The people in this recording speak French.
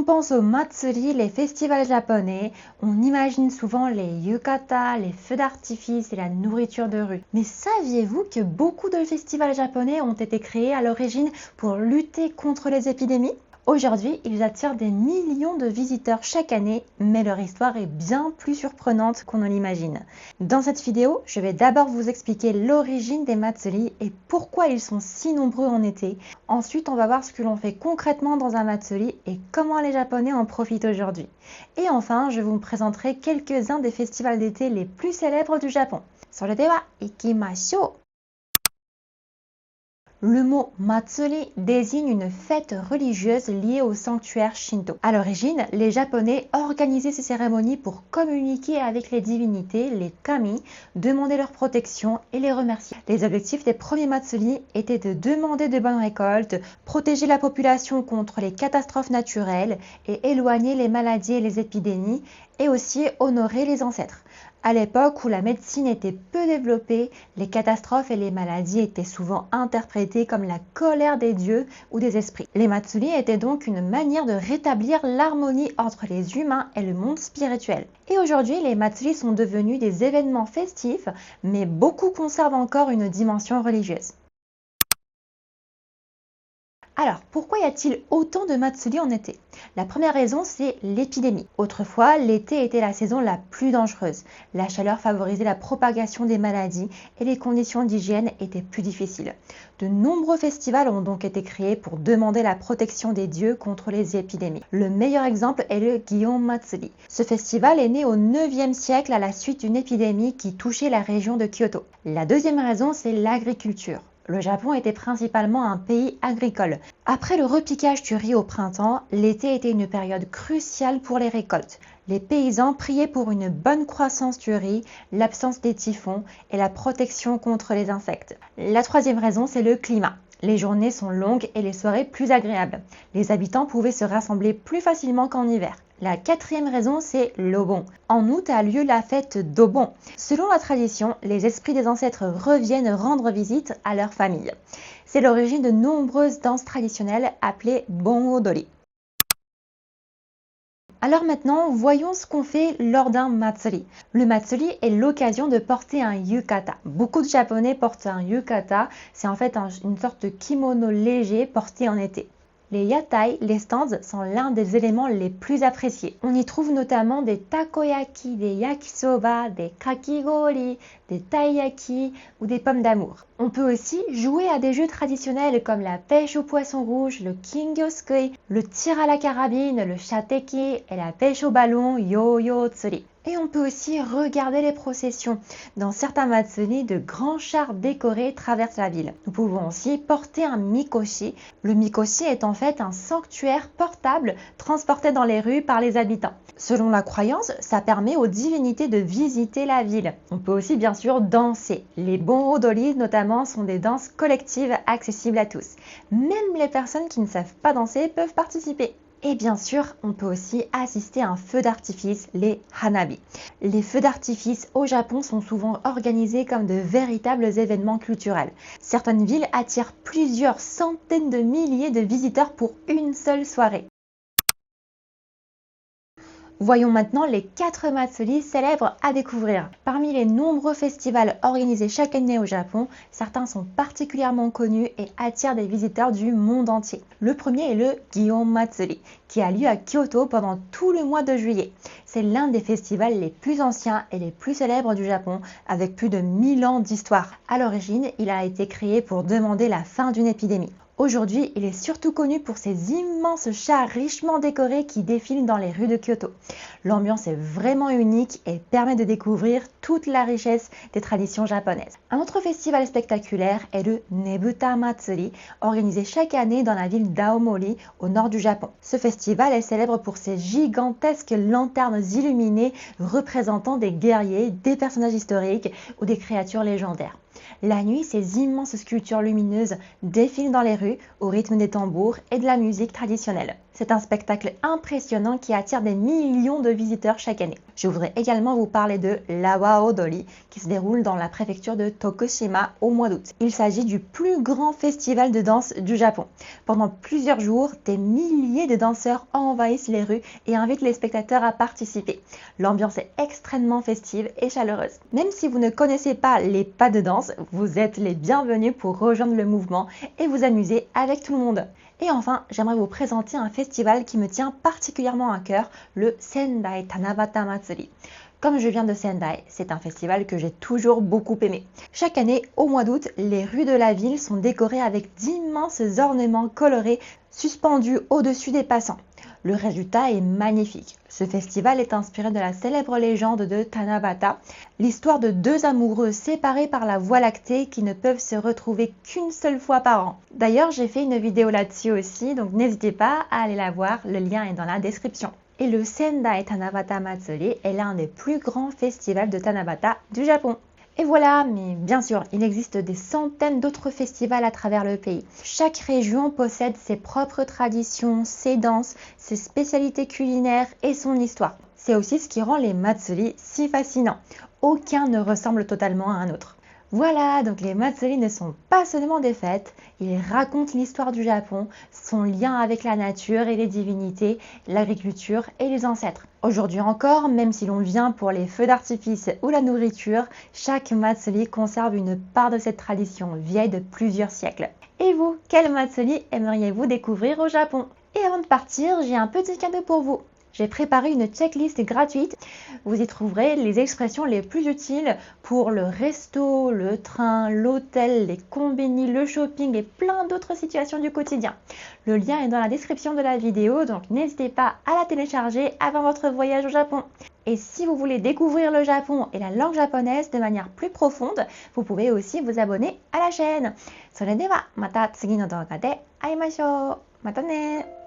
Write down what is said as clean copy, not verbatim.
on pense au Matsuri, les festivals japonais, on imagine souvent les yukata, les feux d'artifice et la nourriture de rue. Mais saviez-vous que beaucoup de festivals japonais ont été créés à l'origine pour lutter contre les épidémies ? Aujourd'hui, ils attirent des millions de visiteurs chaque année, mais leur histoire est bien plus surprenante qu'on ne l'imagine. Dans cette vidéo, je vais d'abord vous expliquer l'origine des Matsuri et pourquoi ils sont si nombreux en été. Ensuite, on va voir ce que l'on fait concrètement dans un Matsuri et comment les Japonais en profitent aujourd'hui. Et enfin, je vous présenterai quelques-uns des festivals d'été les plus célèbres du Japon. それでは行きましょう。Le mot Matsuri désigne une fête religieuse liée au sanctuaire Shinto. À l'origine, les Japonais organisaient ces cérémonies pour communiquer avec les divinités, les kami, demander leur protection et les remercier. Les objectifs des premiers Matsuri étaient de demander de bonnes récoltes, protéger la population contre les catastrophes naturelles et éloigner les maladies et les épidémies, et aussi honorer les ancêtres. À l'époque où la médecine était peu développée, les catastrophes et les maladies étaient souvent interprétées comme la colère des dieux ou des esprits. Les Matsuri étaient donc une manière de rétablir l'harmonie entre les humains et le monde spirituel. Et aujourd'hui, les Matsuri sont devenus des événements festifs, mais beaucoup conservent encore une dimension religieuse. Alors, pourquoi y a-t-il autant de Matsuri en été? La première raison, c'est l'épidémie. Autrefois, l'été était la saison la plus dangereuse. La chaleur favorisait la propagation des maladies et les conditions d'hygiène étaient plus difficiles. De nombreux festivals ont donc été créés pour demander la protection des dieux contre les épidémies. Le meilleur exemple est le Gion Matsuri. Ce festival est né au 9e siècle à la suite d'une épidémie qui touchait la région de Kyoto. La deuxième raison, c'est l'agriculture. Le Japon était principalement un pays agricole. Après le repiquage du riz au printemps, l'été était une période cruciale pour les récoltes. Les paysans priaient pour une bonne croissance du riz, l'absence des typhons et la protection contre les insectes. La troisième raison, c'est le climat. Les journées sont longues et les soirées plus agréables. Les habitants pouvaient se rassembler plus facilement qu'en hiver. La quatrième raison, c'est l'Obon. En août a lieu la fête d'Obon. Selon la tradition, les esprits des ancêtres reviennent rendre visite à leur famille. C'est l'origine de nombreuses danses traditionnelles appelées Bon Odori. Alors maintenant, voyons ce qu'on fait lors d'un Matsuri. Le Matsuri est l'occasion de porter un yukata. Beaucoup de Japonais portent un yukata, c'est en fait une sorte de kimono léger porté en été. Les yatai, les stands, sont l'un des éléments les plus appréciés. On y trouve notamment des takoyaki, des yakisoba, des kakigori, des taiyaki ou des pommes d'amour. On peut aussi jouer à des jeux traditionnels comme la pêche au poisson rouge, le kingyosukui, le tir à la carabine, le shateki et la pêche au ballon yo-yo tsuri. Et on peut aussi regarder les processions. Dans certains Matsuri, de grands chars décorés traversent la ville. Nous pouvons aussi porter un mikoshi. Le mikoshi est en fait un sanctuaire portable transporté dans les rues par les habitants. Selon la croyance, ça permet aux divinités de visiter la ville. On peut aussi bien sûr danser. Les Bon Odori notamment sont des danses collectives accessibles à tous. Même les personnes qui ne savent pas danser peuvent participer. Et bien sûr, on peut aussi assister à un feu d'artifice, les hanabi. Les feux d'artifice au Japon sont souvent organisés comme de véritables événements culturels. Certaines villes attirent plusieurs centaines de milliers de visiteurs pour une seule soirée. Voyons maintenant les 4 Matsuri célèbres à découvrir. Parmi les nombreux festivals organisés chaque année au Japon, certains sont particulièrement connus et attirent des visiteurs du monde entier. Le premier est le Gion Matsuri, qui a lieu à Kyoto pendant tout le mois de juillet. C'est l'un des festivals les plus anciens et les plus célèbres du Japon, avec plus de 1000 ans d'histoire. À l'origine, il a été créé pour demander la fin d'une épidémie. Aujourd'hui, il est surtout connu pour ses immenses chars richement décorés qui défilent dans les rues de Kyoto. L'ambiance est vraiment unique et permet de découvrir toute la richesse des traditions japonaises. Un autre festival spectaculaire est le Nebuta Matsuri, organisé chaque année dans la ville d'Aomori, au nord du Japon. Ce festival est célèbre pour ses gigantesques lanternes illuminées représentant des guerriers, des personnages historiques ou des créatures légendaires. La nuit, ces immenses sculptures lumineuses défilent dans les rues au rythme des tambours et de la musique traditionnelle. C'est un spectacle impressionnant qui attire des millions de visiteurs chaque année. Je voudrais également vous parler de l'Awa Odori qui se déroule dans la préfecture de Tokushima au mois d'août. Il s'agit du plus grand festival de danse du Japon. Pendant plusieurs jours, des milliers de danseurs envahissent les rues et invitent les spectateurs à participer. L'ambiance est extrêmement festive et chaleureuse. Même si vous ne connaissez pas les pas de danse, vous êtes les bienvenus pour rejoindre le mouvement et vous amuser avec tout le monde. Et enfin, j'aimerais vous présenter un festival qui me tient particulièrement à cœur, le Sendai Tanabata Matsuri. Comme je viens de Sendai, c'est un festival que j'ai toujours beaucoup aimé. Chaque année, au mois d'août, les rues de la ville sont décorées avec d'immenses ornements colorés suspendus au-dessus des passants. Le résultat est magnifique. Ce festival est inspiré de la célèbre légende de Tanabata, l'histoire de deux amoureux séparés par la Voie lactée qui ne peuvent se retrouver qu'une seule fois par an. D'ailleurs, j'ai fait une vidéo là-dessus aussi, donc n'hésitez pas à aller la voir, le lien est dans la description. Et le Sendai Tanabata Matsuri est l'un des plus grands festivals de Tanabata du Japon. Et voilà, mais bien sûr, il existe des centaines d'autres festivals à travers le pays. Chaque région possède ses propres traditions, ses danses, ses spécialités culinaires et son histoire. C'est aussi ce qui rend les Matsuri si fascinants. Aucun ne ressemble totalement à un autre. Voilà, donc les Matsuri ne sont pas seulement des fêtes, ils racontent l'histoire du Japon, son lien avec la nature et les divinités, l'agriculture et les ancêtres. Aujourd'hui encore, même si l'on vient pour les feux d'artifice ou la nourriture, chaque Matsuri conserve une part de cette tradition vieille de plusieurs siècles. Et vous, quel Matsuri aimeriez-vous découvrir au Japon? Et avant de partir, j'ai un petit cadeau pour vous. J'ai préparé une checklist gratuite. Vous y trouverez les expressions les plus utiles pour le resto, le train, l'hôtel, les combini, le shopping et plein d'autres situations du quotidien. Le lien est dans la description de la vidéo, donc n'hésitez pas à la télécharger avant votre voyage au Japon. Et si vous voulez découvrir le Japon et la langue japonaise de manière plus profonde, vous pouvez aussi vous abonner à la chaîne. それではまた次の動画で会いましょう。またね。